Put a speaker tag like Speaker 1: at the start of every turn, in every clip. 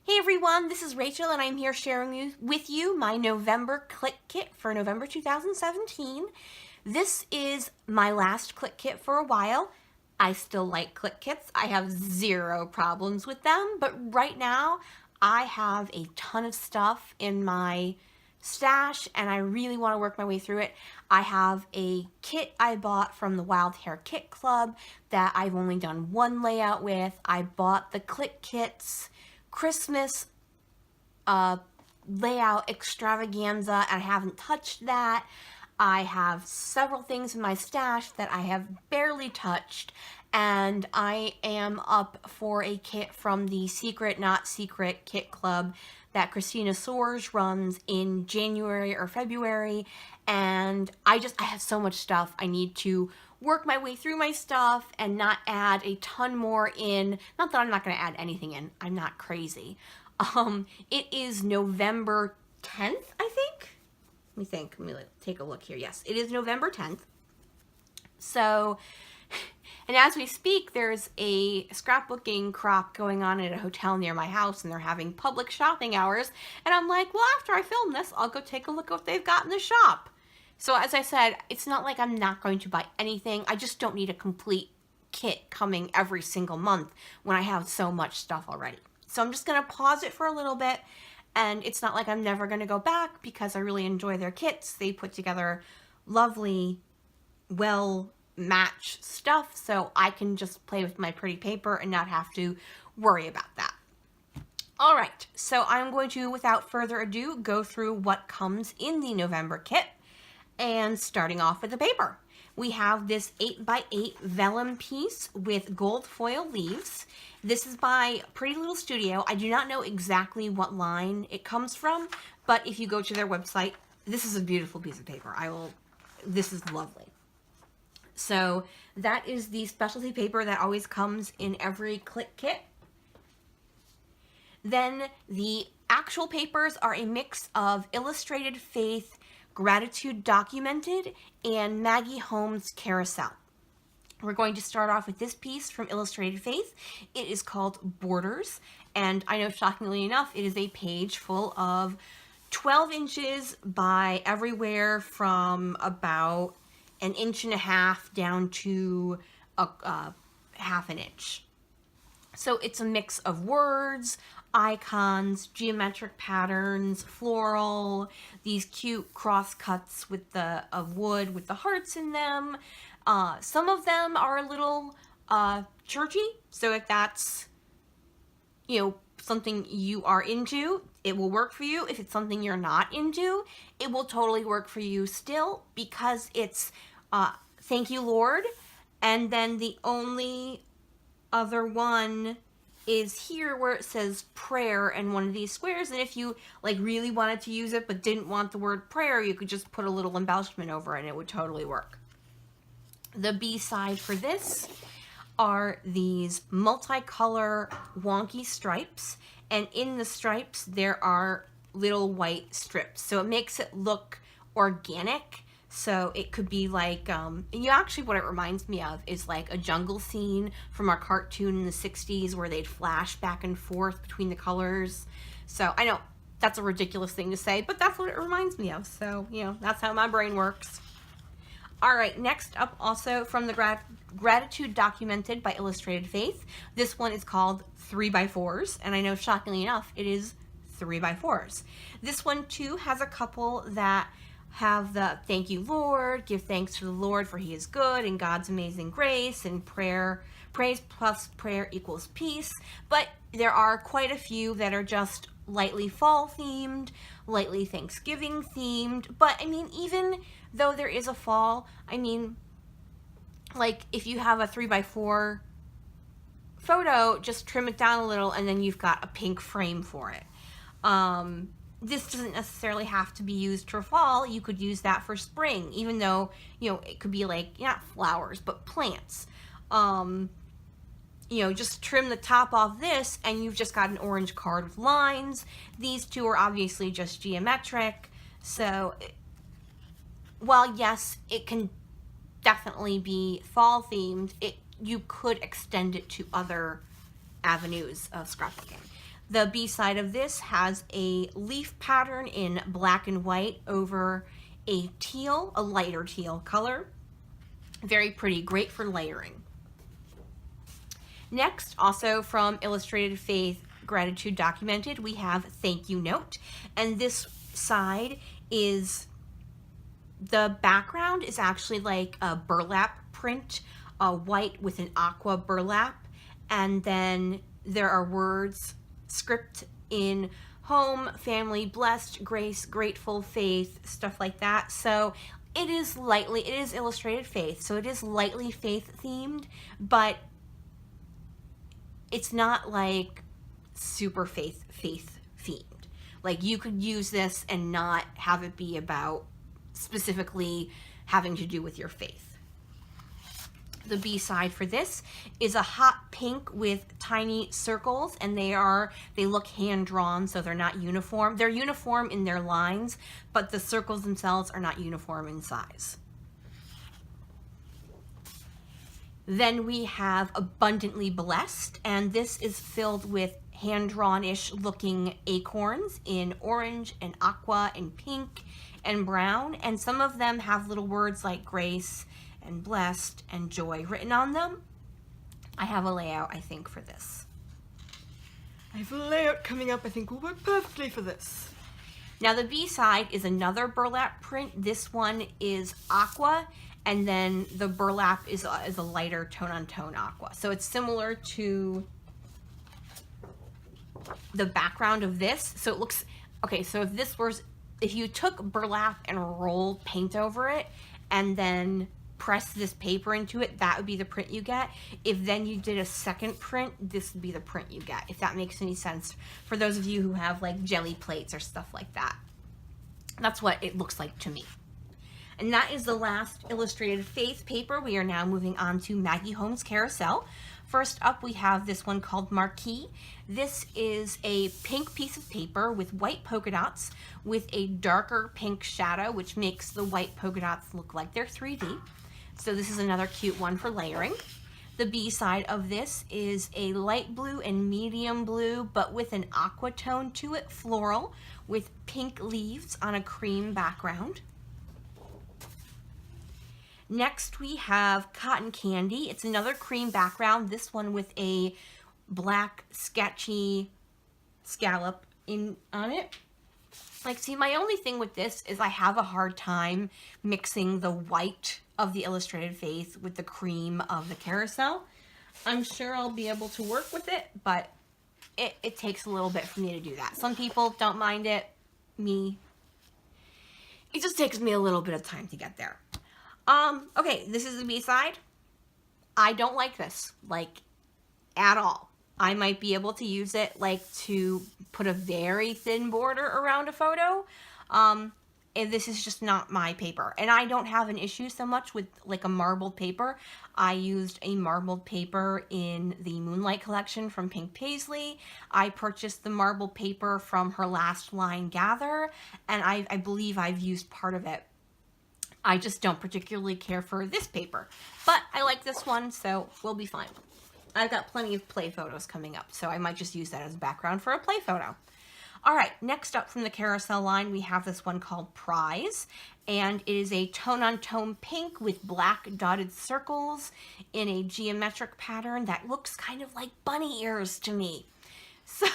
Speaker 1: Hey everyone, this is Rachel and I'm here sharing with you my November Clique kit for November 2017. This is my last Clique kit for a while. I still like Clique kits. I have zero problems with them, but right now I have a ton of stuff in my stash and I really want to work my way through it. I have a kit I bought from the Wild Hair Kit Club that I've only done one layout with. I bought the Clique kits Christmas layout extravaganza and I haven't touched that. I have several things in my stash that I have barely touched, and I am up for a kit from the Secret Not Secret Kit Club that Christina Soares runs in January or February, and I have so much stuff. I need to work my way through my stuff and not add a ton more in. Not that I'm not going to add anything in. I'm not crazy. It is November 10th, I think. Let me take a look here. Yes, it is November 10th. So, and as we speak, there's a scrapbooking crop going on at a hotel near my house, and they're having public shopping hours. And I'm like, well, after I film this, I'll go take a look at what they've got in the shop. So as I said, it's not like I'm not going to buy anything. I just don't need a complete kit coming every single month when I have so much stuff already. So I'm just going to pause it for a little bit, and it's not like I'm never going to go back because I really enjoy their kits. They put together lovely, well-matched stuff, so I can just play with my pretty paper and not have to worry about that. All right, so I'm going to, without further ado, go through what comes in the November kit, and starting off with the paper. We have this 8x8 vellum piece with gold foil leaves. This is by Pretty Little Studio. I do not know exactly what line it comes from, but if you go to their website, this is a beautiful piece of paper. This is lovely. So that is the specialty paper that always comes in every Clique kit. Then the actual papers are a mix of Illustrated Faith, Gratitude Documented, and Maggie Holmes Carousel. We're going to start off with this piece from Illustrated Faith. It is called Borders, and I know, shockingly enough, it is a page full of 12 inches by everywhere from about 1.5 inches down to a 1/2 inch. So it's a mix of words, icons, geometric patterns, floral, these cute cross cuts with of wood with the hearts in them. Some of them are a little churchy, so if that's, something you are into, it will work for you. If it's something you're not into, it will totally work for you still, because it's Thank You, Lord, and then the only other one is here where it says prayer in one of these squares, and if you really wanted to use it but didn't want the word prayer, you could just put a little embellishment over it and it would totally work. The B-side for this are these multicolor wonky stripes, and in the stripes there are little white strips, so it makes it look organic. So it could be like, what it reminds me of is like a jungle scene from our cartoon in the 60s where they'd flash back and forth between the colors. So I know that's a ridiculous thing to say, but that's what it reminds me of. So, that's how my brain works. All right, next up, also from the Gratitude Documented by Illustrated Faith. This one is called 3x4s, and I know, shockingly enough, it is 3x4s. This one, too, has a couple that have the Thank You, Lord, give thanks to the Lord for He is good, and God's amazing grace, and praise plus prayer equals peace. But there are quite a few that are just lightly fall themed, lightly Thanksgiving themed. But even though there is a fall, if you have a 3x4 photo, just trim it down a little and then you've got a pink frame for it. This doesn't necessarily have to be used for fall. You could use that for spring, even though, it could be not flowers, but plants. Just trim the top off this and you've just got an orange card with lines. These two are obviously just geometric. So, while yes, it can definitely be fall themed, you could extend it to other avenues of scrapbooking. The B side of this has a leaf pattern in black and white over a teal, a lighter teal color. Very pretty, great for layering. Next, also from Illustrated Faith Gratitude Documented, we have Thank You Note. And this side is, the background is actually like a burlap print, white with an aqua burlap. And then there are words, script in home, family, blessed, grace, grateful, faith, stuff like that. So it is Illustrated Faith, so it is lightly faith themed, but it's not like super faith themed. Like, you could use this and not have it be about specifically having to do with your faith. The B side for this is a hot pink with tiny circles, and they look hand drawn, so they're not uniform. They're uniform in their lines, but the circles themselves are not uniform in size. Then we have Abundantly Blessed, and this is filled with hand-drawn-ish looking acorns in orange and aqua and pink and brown, and some of them have little words like grace and blessed and joy written on them. I have a layout, I think, for this. I have a layout coming up I think will work perfectly for this. Now the B side is another burlap print. This one is aqua, and then the burlap is a lighter tone-on-tone aqua. So it's similar to the background of this. So it looks, okay, so if you took burlap and rolled paint over it and then press this paper into it, that would be the print you get. If then you did a second print, this would be the print you get, if that makes any sense for those of you who have like jelly plates or stuff like that. That's what it looks like to me. And that is the last Illustrated Faith paper. We are now moving on to Maggie Holmes Carousel. First up, we have this one called Marquee. This is a pink piece of paper with white polka dots with a darker pink shadow, which makes the white polka dots look like they're 3D. So this is another cute one for layering. The B side of this is a light blue and medium blue, but with an aqua tone to it, floral, with pink leaves on a cream background. Next we have Cotton Candy. It's another cream background, this one with a black sketchy scallop on it. Like, see, my only thing with this is I have a hard time mixing the white of the Illustrated Faith with the cream of the Carousel. I'm sure I'll be able to work with it, but it takes a little bit for me to do that. Some people don't mind it. Me, it just takes me a little bit of time to get there. Okay, this is the B side. I don't like this, like, at all. I might be able to use it, like, to put a very thin border around a photo. And this is just not my paper. And I don't have an issue so much with, like, a marbled paper. I used a marbled paper in the Moonlight collection from Pink Paisley. I purchased the marbled paper from her Last Line Gather, and I believe I've used part of it. I just don't particularly care for this paper, but I like this one, so we'll be fine. I've got plenty of play photos coming up, so I might just use that as a background for a play photo. All right, next up from the Carousel line, we have this one called Prize, and it is a tone-on-tone pink with black dotted circles in a geometric pattern that looks kind of like bunny ears to me. So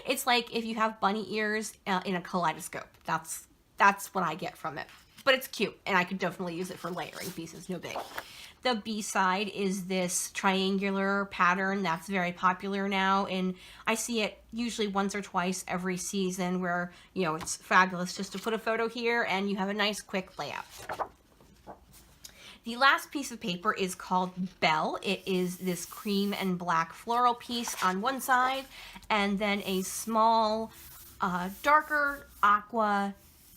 Speaker 1: it's like if you have bunny ears in a kaleidoscope. That's what I get from it. But it's cute, and I could definitely use it for layering pieces, no big. The B side is this triangular pattern that's very popular now, and I see it usually once or twice every season where, you know, it's fabulous just to put a photo here and you have a nice quick layout. The last piece of paper is called Belle. It is this cream and black floral piece on one side, and then a small, darker aqua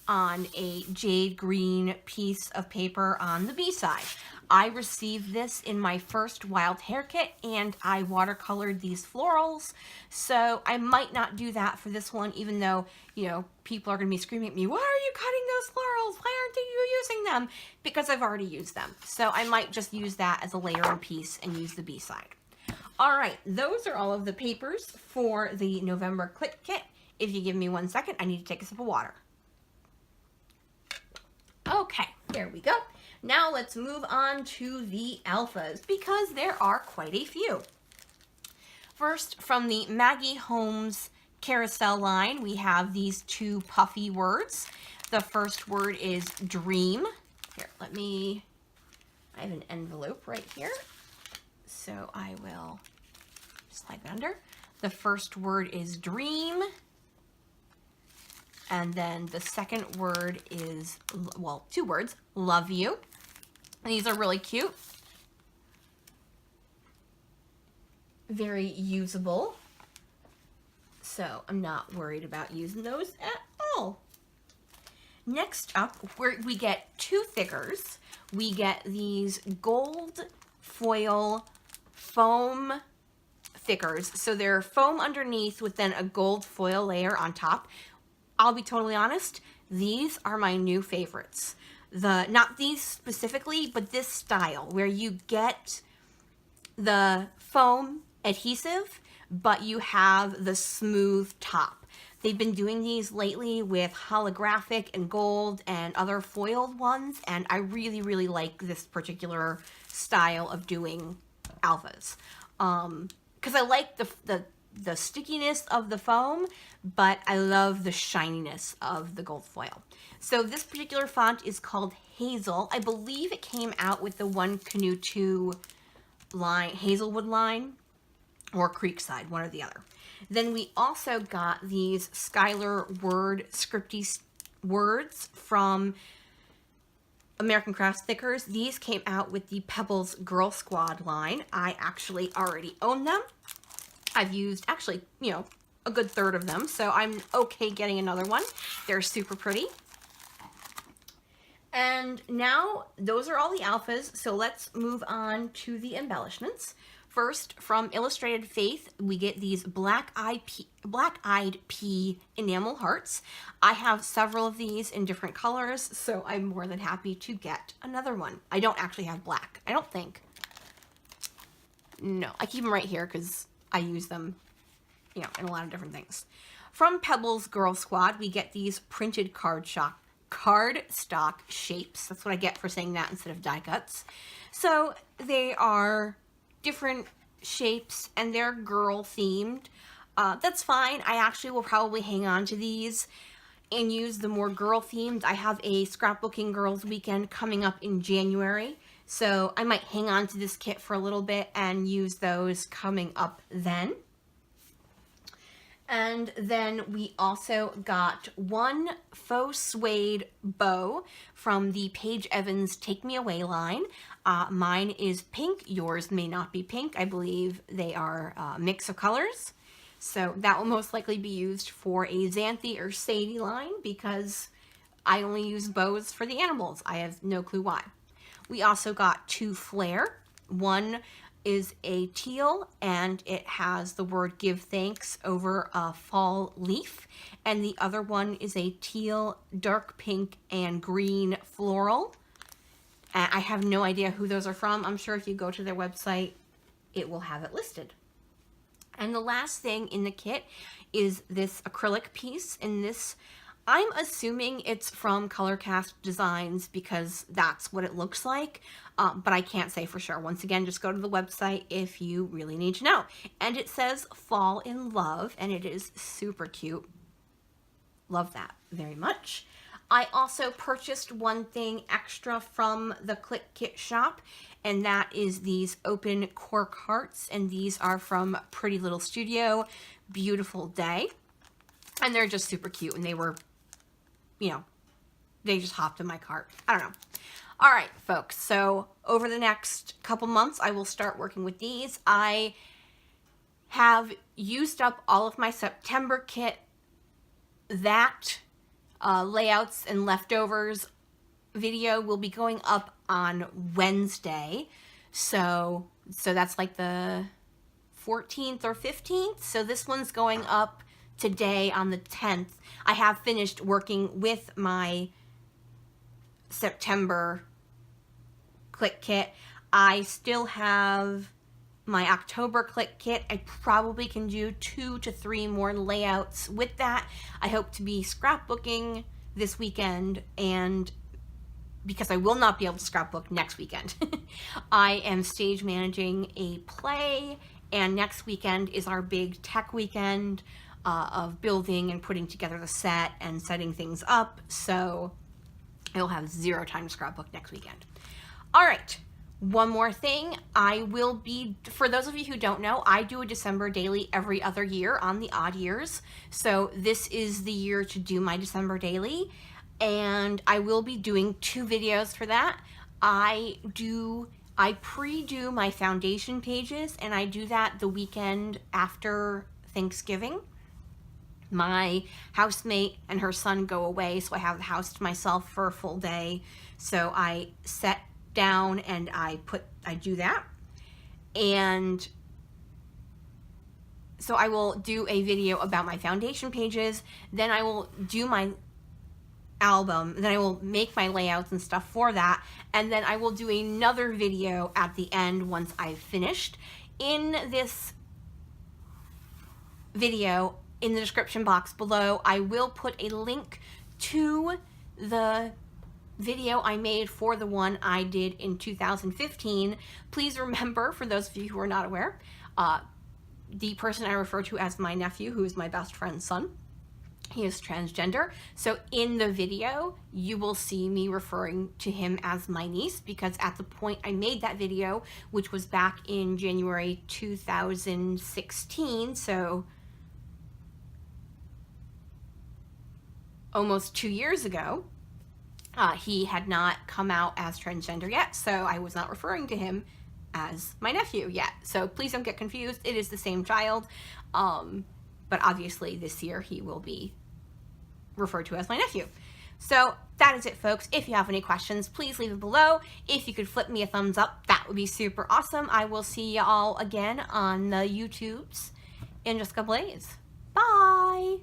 Speaker 1: on a jade green piece of paper on the B side. I received this in my first Wild Hair Kit, and I watercolored these florals, so I might not do that for this one, even though, you know, people are going to be screaming at me, why are you cutting those florals? Why aren't you using them? Because I've already used them. So I might just use that as a layering piece and use the B side. All right, those are all of the papers for the November Clique kit. If you give me 1 second, I need to take a sip of water. Okay, there we go. Now let's move on to the alphas because there are quite a few. First, from the Maggie Holmes Carousel line, we have these 2 puffy words. The first word is dream. Here, I have an envelope right here, so I will slide it under. The first word is dream. And then the second word is, well, 2 words, love you. And these are really cute. Very usable. So I'm not worried about using those at all. Next up, we get 2 thickers. We get these gold foil foam thickers. So they're foam underneath with then a gold foil layer on top. I'll be totally honest, these are my new favorites. Not these specifically, but this style where you get the foam adhesive, but you have the smooth top. They've been doing these lately with holographic and gold and other foiled ones, and I really, really like this particular style of doing alphas. Because I like the stickiness of the foam, but I love the shininess of the gold foil. So this particular font is called Hazel. I believe it came out with the One Canoe 2 line, Hazelwood line, or Creekside, one or the other. Then we also got these Skylar Word Scripty words from American Crafts Thickers. These came out with the Pebbles Girl Squad line. I actually already own them. I've used actually, a good third of them, so I'm okay getting another one. They're super pretty. And now those are all the alphas, so let's move on to the embellishments. First, from Illustrated Faith, we get these black-eyed pea enamel hearts. I have several of these in different colors, so I'm more than happy to get another one. I don't actually have black, I don't think. No, I keep them right here because I use them, in a lot of different things. From Pebbles Girl Squad, we get these printed cardstock shapes. That's what I get for saying that instead of die cuts. So they are different shapes and they're girl themed. That's fine. I actually will probably hang on to these and use the more girl themed. I have a scrapbooking girls weekend coming up in January. So I might hang on to this kit for a little bit and use those coming up then. And then we also got 1 faux suede bow from the Paige Evans Take Me Away line. Mine is pink. Yours may not be pink. I believe they are a mix of colors. So that will most likely be used for a Xanthi or Sadie line because I only use bows for the animals. I have no clue why. We also got 2 flare. One is a teal and it has the word give thanks over a fall leaf, and the other one is a teal, dark pink, and green floral. I have no idea who those are from. I'm sure if you go to their website it will have it listed. And the last thing in the kit is this acrylic piece. In this, I'm assuming it's from Colorcast Designs because that's what it looks like, but I can't say for sure. Once again, just go to the website if you really need to know. And it says Fall in Love, and it is super cute. Love that very much. I also purchased one thing extra from the Clique Kit shop, and that is these open cork hearts, and these are from Pretty Little Studio, Beautiful Day. And they're just super cute, and they were, they just hopped in my cart. I don't know. All right, folks, so over the next couple months, I will start working with these. I have used up all of my September kit. That layouts and leftovers video will be going up on Wednesday. So that's like the 14th or 15th. So this one's going up today on the 10th. I have finished working with my September Clique Kit. I still have my October Clique kit. I probably can do 2 to 3 more layouts with that. I hope to be scrapbooking this weekend, and because I will not be able to scrapbook next weekend. I am stage managing a play, and next weekend is our big tech weekend of building and putting together the set and setting things up, so I'll have 0 time to scrapbook next weekend. All right. One more thing, I will be, for those of you who don't know, I do a December daily every other year on the odd years. So this is the year to do my December daily, and I will be doing 2 videos for that. I pre-do my foundation pages, and I do that the weekend after Thanksgiving. My housemate and her son go away, so I have the house to myself for a full day. So I set down and I do that, and so I will do a video about my foundation pages, then I will do my album, then I will make my layouts and stuff for that, and then I will do another video at the end once I've finished. In this video, in the description box below, I will put a link to the video I made for the one I did in 2015. Please remember, for those of you who are not aware, the person I refer to as my nephew, who is my best friend's son, he is transgender. So in the video, you will see me referring to him as my niece, because at the point I made that video, which was back in January 2016, so almost 2 years ago, he had not come out as transgender yet, so I was not referring to him as my nephew yet. So please don't get confused. It is the same child, but obviously this year he will be referred to as my nephew. So that is it, folks. If you have any questions, please leave it below. If you could flip me a thumbs up, that would be super awesome. I will see you all again on the YouTubes in just a couple days. Bye!